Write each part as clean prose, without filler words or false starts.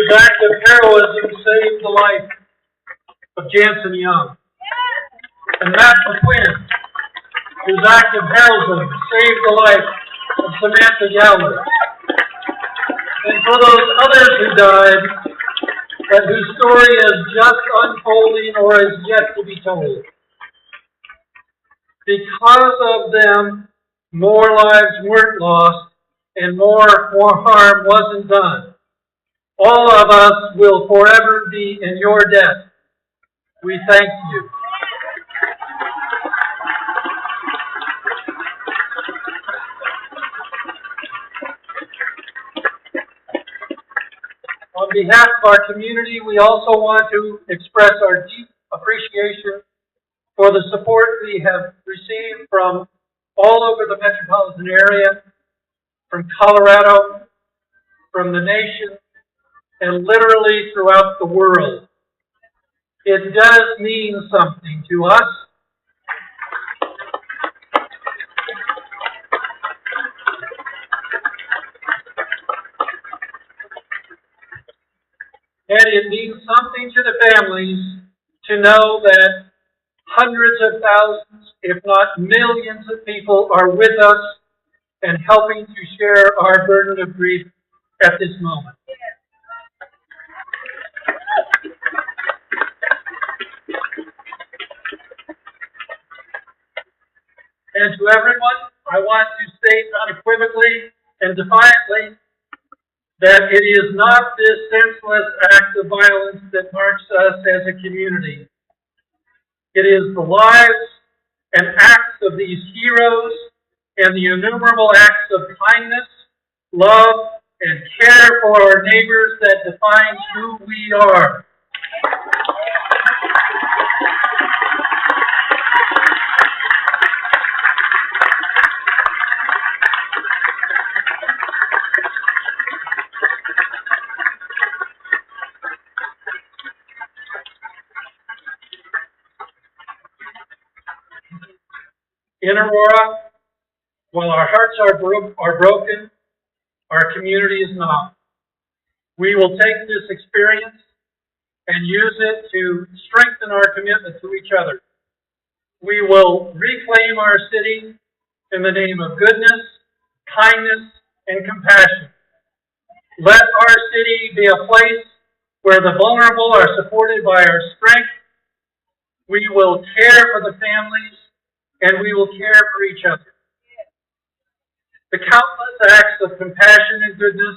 whose act of heroism saved the life of Jansen Young. And Matt McQuinn, whose act of heroism saved the life of Samantha Yowler. And for those others who died, but whose story is just unfolding or is yet to be told. Because of them, more lives weren't lost and more harm wasn't done. All of us will forever be in your debt. We thank you. On behalf of our community, we also want to express our deep appreciation for the support we have received from all over the metropolitan area, from Colorado, from the nation, and literally throughout the world. It does mean something to us. And it means something to the families to know that hundreds of thousands, if not millions of people are with us and helping to share our burden of grief at this moment. And to everyone, I want to state unequivocally and defiantly that it is not this senseless act of violence that marks us as a community. It is the lives and acts of these heroes and the innumerable acts of kindness, love, and care for our neighbors that defines who we are. In Aurora, while our hearts are broken, our community is not. We will take this experience and use it to strengthen our commitment to each other. We will reclaim our city in the name of goodness, kindness, and compassion. Let our city be a place where the vulnerable are supported by our strength. We will care for the families, and we will care for each other. The countless acts of compassion and goodness,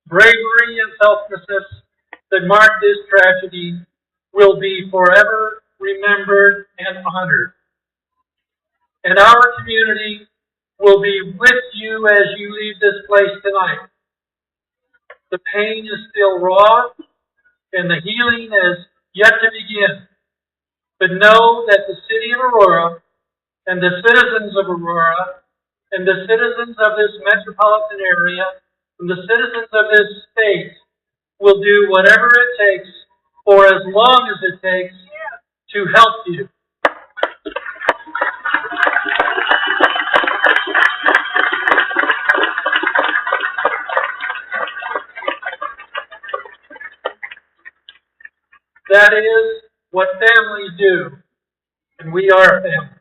bravery and selflessness that mark this tragedy will be forever remembered and honored. And our community will be with you as you leave this place tonight. The pain is still raw, and the healing is yet to begin. But know that the city of Aurora and the citizens of Aurora, and the citizens of this metropolitan area, and the citizens of this state will do whatever it takes, for as long as it takes, to help you. That is what families do, and we are a family.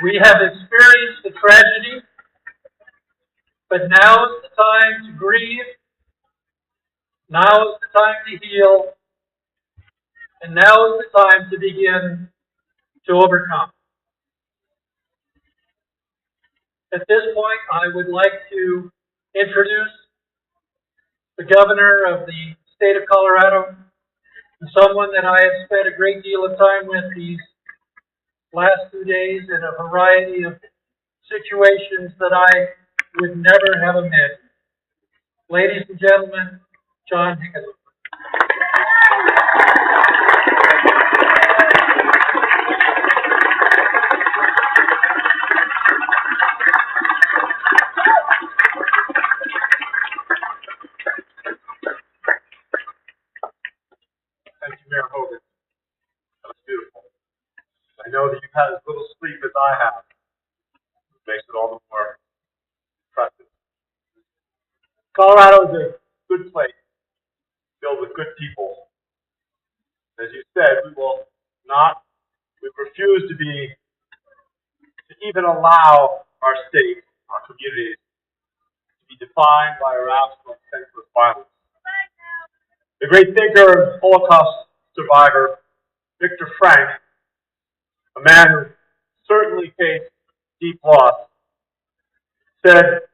We have experienced the tragedy, but now is the time to grieve, now is the time to heal, and now is the time to begin to overcome. At this point, I would like to introduce the governor of the state of Colorado, and someone that I have spent a great deal of time with these last 2 days in a variety of situations that I would never have imagined. Ladies and gentlemen, John Hickenlooper. Thank you, Mayor Hogan. That was beautiful. I know that you've had as little sleep as I have. It makes it all the more impressive. Colorado is a good place filled with good people. As you said, we refuse to even allow our state, our communities, to be defined by our absolute senseless violence. The great thinker and Holocaust survivor, Viktor Frank, a man who certainly faced deep loss, said,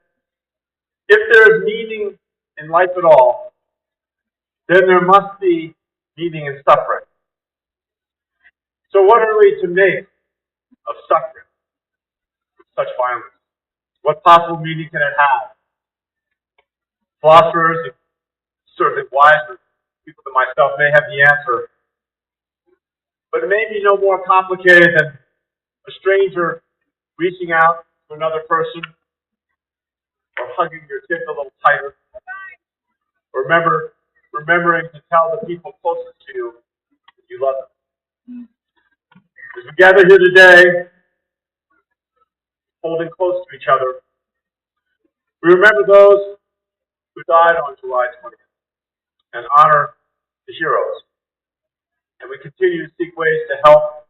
"If there is meaning in life at all, then there must be meaning in suffering." So what are we to make of suffering with such violence? What possible meaning can it have? Philosophers, and certainly wiser people than myself, may have the answer, but it may be no more complicated than a stranger reaching out to another person, or hugging your kids a little tighter, or remembering to tell the people closest to you that you love them. As we gather here today, holding close to each other, we remember those who died on July 20th and honor the heroes. And we continue to seek ways to help.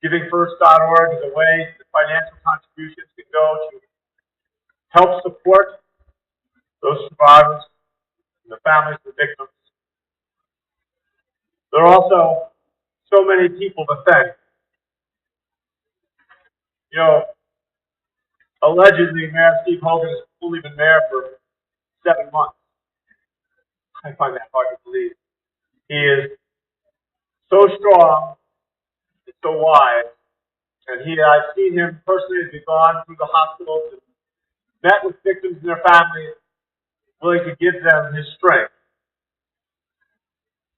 GivingFirst.org is a way that financial contributions can go to help support those survivors and the families of the victims. There are also so many people to thank. You know, allegedly, Mayor Steve Hogan has only been mayor for 7 months. I find that hard to believe. He is so strong and so wise, and I've seen him personally as he's gone through the hospitals and met with victims and their families, willing to give them his strength.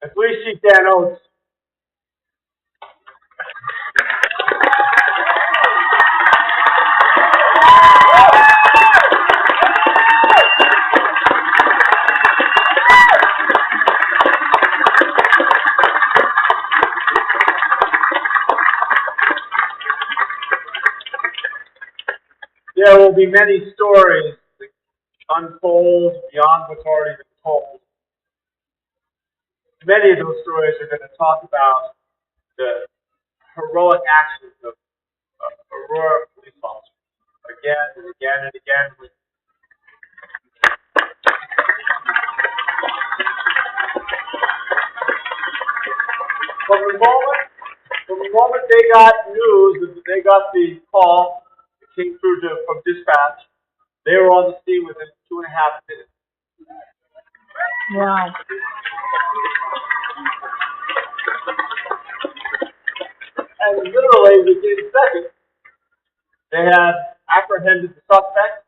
And Police Chief Dan Oates, there will be many stories that unfold beyond what's already been told. Many of those stories are going to talk about the heroic actions of Aurora police officers again and again and again. From the moment they got news, that they got the call that came through from dispatch, they were on the scene within 2.5 minutes. Wow. And literally within seconds, they had apprehended the suspect.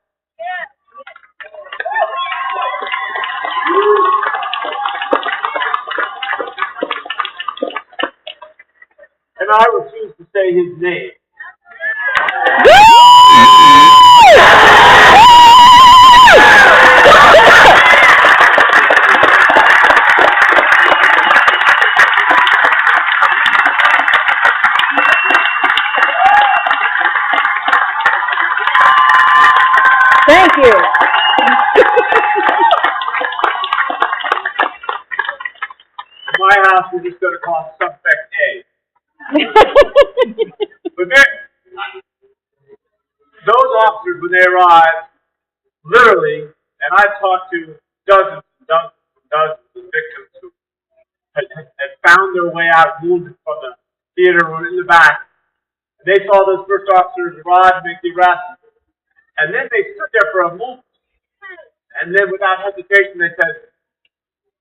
And I refuse to say his name. Thank you. In my house, we're just going to call him suspect A. But those officers, when they arrived, literally, and I've talked to dozens and dozens and dozens of victims who had found their way out wounded from the theater or in the back. And they saw those first officers arrive and make the arrest. And then they stood there for a moment. And then without hesitation, they said,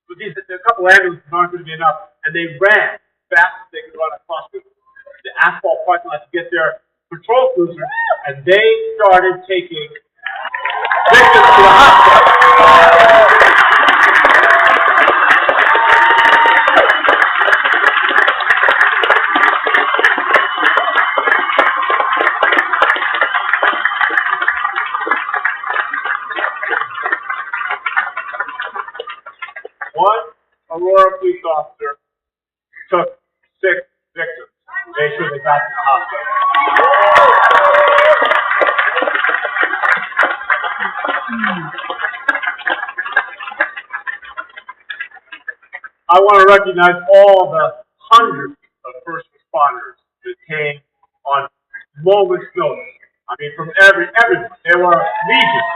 a couple ambulances aren't going to be enough. And they ran as fast as they could run across the asphalt parking lot to get their patrol cruiser. And they started taking victims to the hospital. One Aurora police officer took 6 victims, made sure they got to the hospital. I want to recognize all the hundreds of first responders that came on moments' notice. I mean, from everyone. There were legions.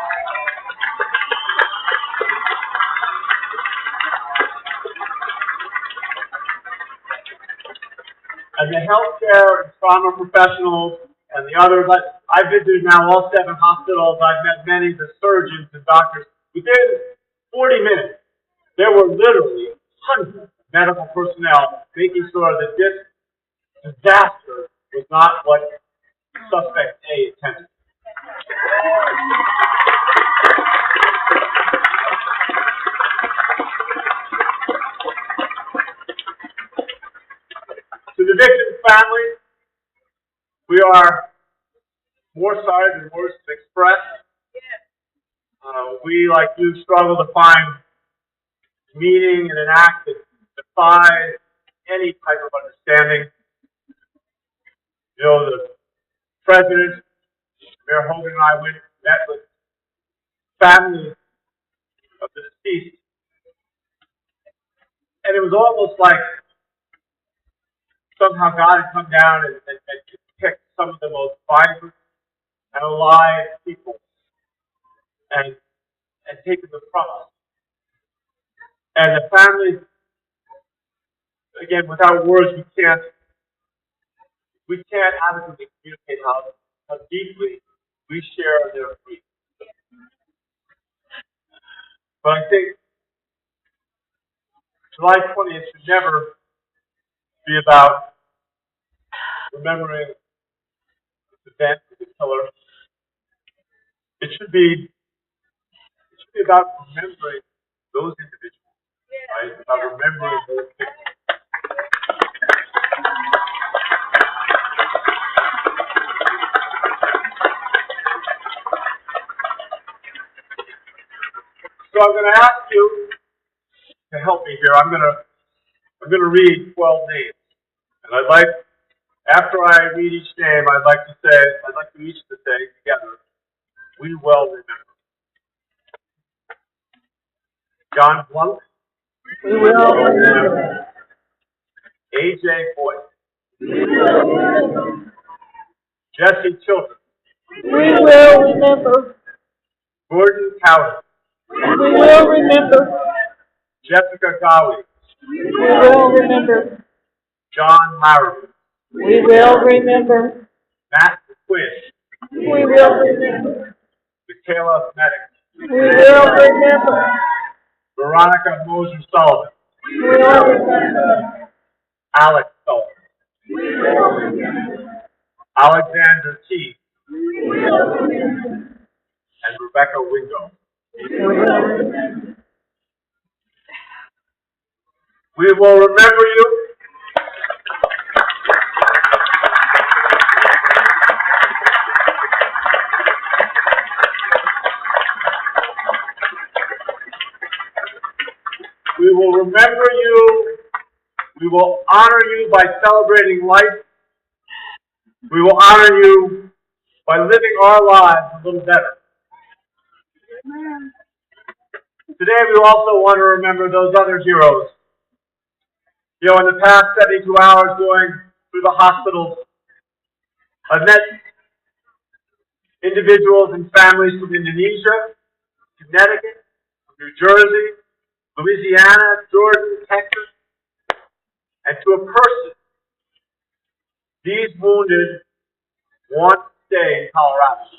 And the healthcare and trauma professionals and the others, I visited now all 7 hospitals. I've met many of the surgeons and doctors. Within 40 minutes, there were literally hundreds of medical personnel making sure that this disaster was not what suspect A intended. To the victim's family, we are more sorry than words to express. We, like you, struggle to find meaning in an act that defies any type of understanding. You know, the President, Mayor Hogan, and I met with families of the deceased, and it was almost like somehow God had come down and picked some of the most vibrant and alive people and taken them from us. And the families, again, without words, we can't adequately communicate how deeply we share their grief. But I think July 20th should never be about remembering the event of the killer. It should be about remembering those individuals, right? About remembering those victims. So I'm going to ask you to help me here. I'm going to read 12 names, and I'd like, after I read each name, I'd like you each to say together, "We will remember." John Plunk. We will remember. A.J. Boyd. We will remember. Jesse Children. We will remember. Gordon Cowley. We will remember. Jessica Gowie. We will remember. John Larrabee. We will remember. Matt McQuinn. We will remember. Michaela Medic. We will remember. Veronica Moser Sullivan. We will remember. Alex Sullivan. We will remember. Alexander T. We will remember. And Rebecca Wingo. We will remember. We will remember you. We will remember you. We will honor you by celebrating life. We will honor you by living our lives a little better. Today we also want to remember those other heroes. You know, in the past 72 hours going through the hospitals, I've met individuals and families from Indonesia, Connecticut, New Jersey, Louisiana, Jordan, Texas, and to a person, these wounded want to stay in Colorado.